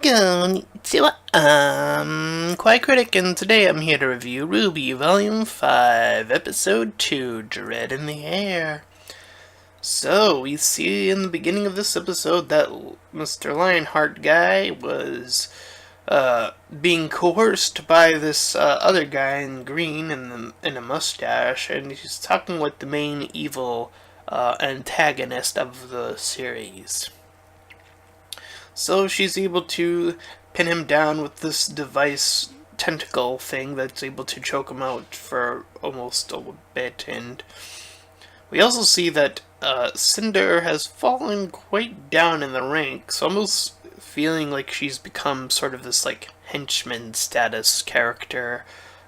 Konnichiwa, Kawaii Critic, and today I'm here to review RWBY Volume 5, Episode 2, Dread in the Air. So, we see in the beginning of this episode that Mr. Lionheart guy was, being coerced by this, other guy in green and a mustache, and he's talking with the main evil, antagonist of the series. So she's able to pin him down with this device tentacle thing that's able to choke him out for almost a bit, and we also see that Cinder has fallen quite down in the ranks, almost feeling like she's become sort of this like henchman status character,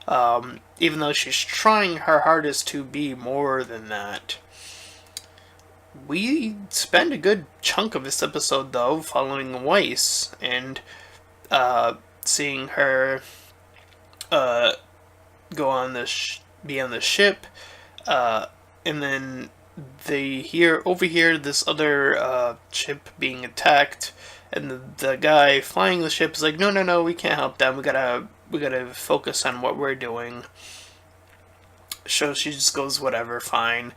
even though she's trying her hardest to be more than that. We spend a good chunk of this episode, though, following Weiss and seeing her go on be on the ship, and then they overhear this other ship being attacked, and the guy flying the ship is like, no, we can't help them. We gotta focus on what we're doing. So she just goes, whatever, fine.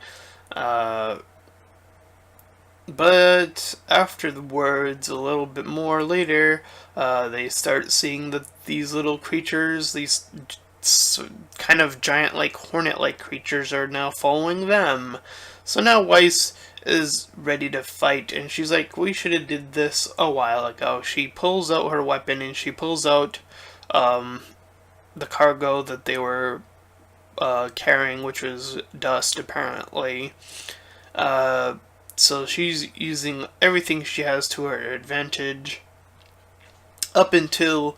But after the words, a little bit more later, they start seeing that these little creatures, these kind of giant-like, hornet-like creatures are now following them. So now Weiss is ready to fight, and she's like, we should have did this a while ago. She pulls out her weapon, and she pulls out the cargo that they were carrying, which was dust, apparently. So she's using everything she has to her advantage up until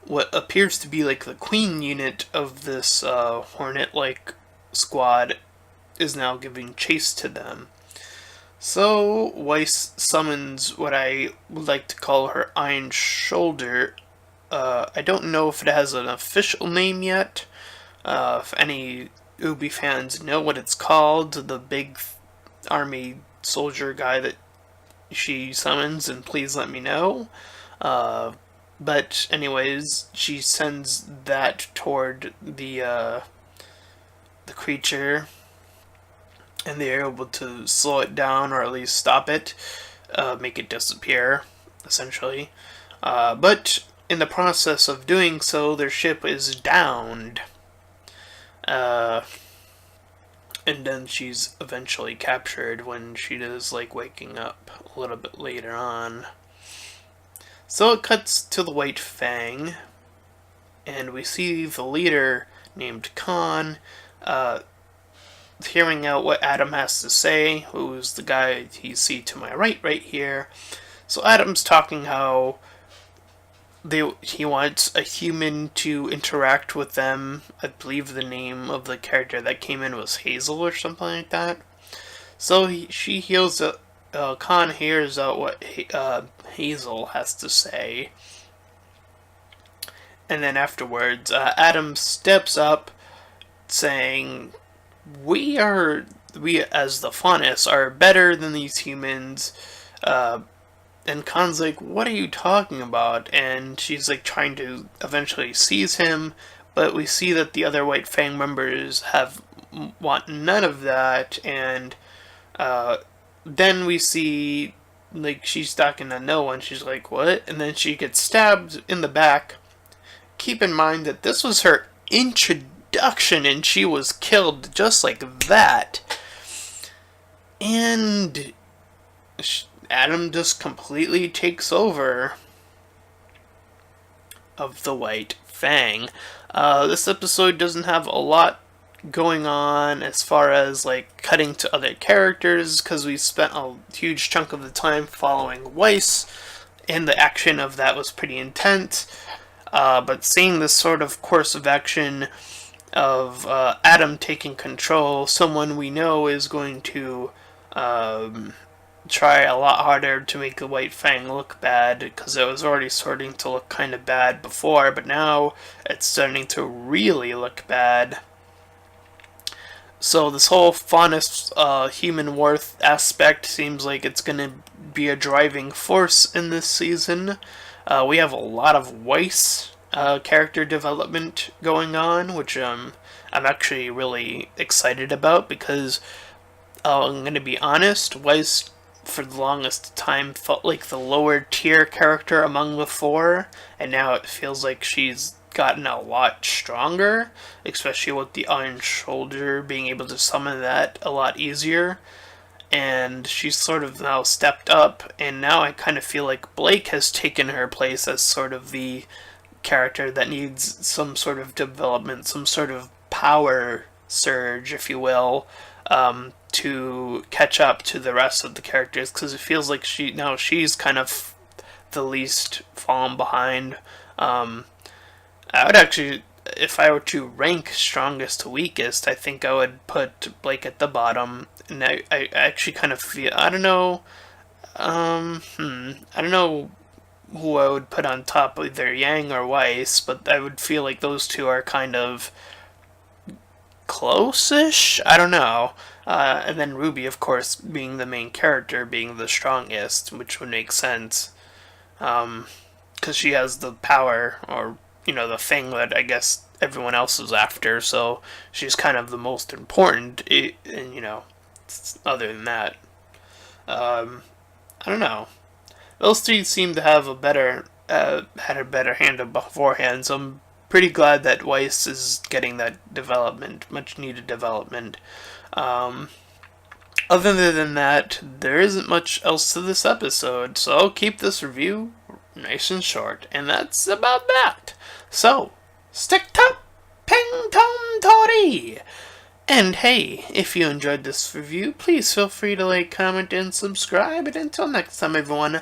what appears to be like the queen unit of this Hornet-like squad is now giving chase to them. So Weiss summons what I would like to call her Iron Shoulder. I don't know if it has an official name yet. If any RWBY fans know what it's called, the big army soldier guy that she summons, and please let me know. But anyways, she sends that toward the creature, and they're able to slow it down, or at least stop it, make it disappear, essentially. But in the process of doing so, their ship is downed. And then she's eventually captured when she is like waking up a little bit later on. So it cuts to the White Fang, and we see the leader named Khan hearing out what Adam has to say, who's the guy you see to my right here. So Adam's talking how he wants a human to interact with them. I believe the name of the character that came in was Hazel or something like that. So she hears Khan hears out what Hazel has to say. And then afterwards, Adam steps up saying, we as the Faunus are better than these humans. And Khan's like, what are you talking about? And she's like trying to eventually seize him, but we see that the other White Fang members want none of that, and then we see like she's talking to no one. She's like, what? And then she gets stabbed in the back. Keep in mind that this was her introduction, and she was killed just like that. And Adam just completely takes over of the White Fang. This episode doesn't have a lot going on as far as like cutting to other characters, because we spent a huge chunk of the time following Weiss, and the action of that was pretty intense. But seeing this sort of course of action of Adam taking control, someone we know is going to try a lot harder to make the White Fang look bad, because it was already starting to look kind of bad before, but now it's starting to really look bad. So this whole Faunus human worth aspect seems like it's going to be a driving force in this season. We have a lot of Weiss character development going on, which I'm actually really excited about because I'm going to be honest, Weiss for the longest time felt like the lower tier character among the four, and now it feels like she's gotten a lot stronger, especially with the Iron Shoulder being able to summon that a lot easier. And she's sort of now stepped up, and now I kind of feel like Blake has taken her place as sort of the character that needs some sort of development, some sort of power surge, if you will, to catch up to the rest of the characters, because it feels like she's kind of the least fallen behind. I would actually, if I were to rank strongest to weakest, I think I would put Blake at the bottom. And I actually kind of feel, I don't know, I don't know who I would put on top, either Yang or Weiss, but I would feel like those two are kind of close-ish? I don't know. And then RWBY, of course, being the main character, being the strongest, which would make sense. Because she has the power, or, the thing that I guess everyone else is after, so she's kind of the most important, and, other than that. I don't know. Those three seem to have had a better hand beforehand, so I'm pretty glad that Weiss is getting that development, much needed development. Other than that, there isn't much else to this episode, so I'll keep this review nice and short, and that's about that. So, stick to Ping Tom Tori! And hey, if you enjoyed this review, please feel free to like, comment, and subscribe. And until next time, everyone,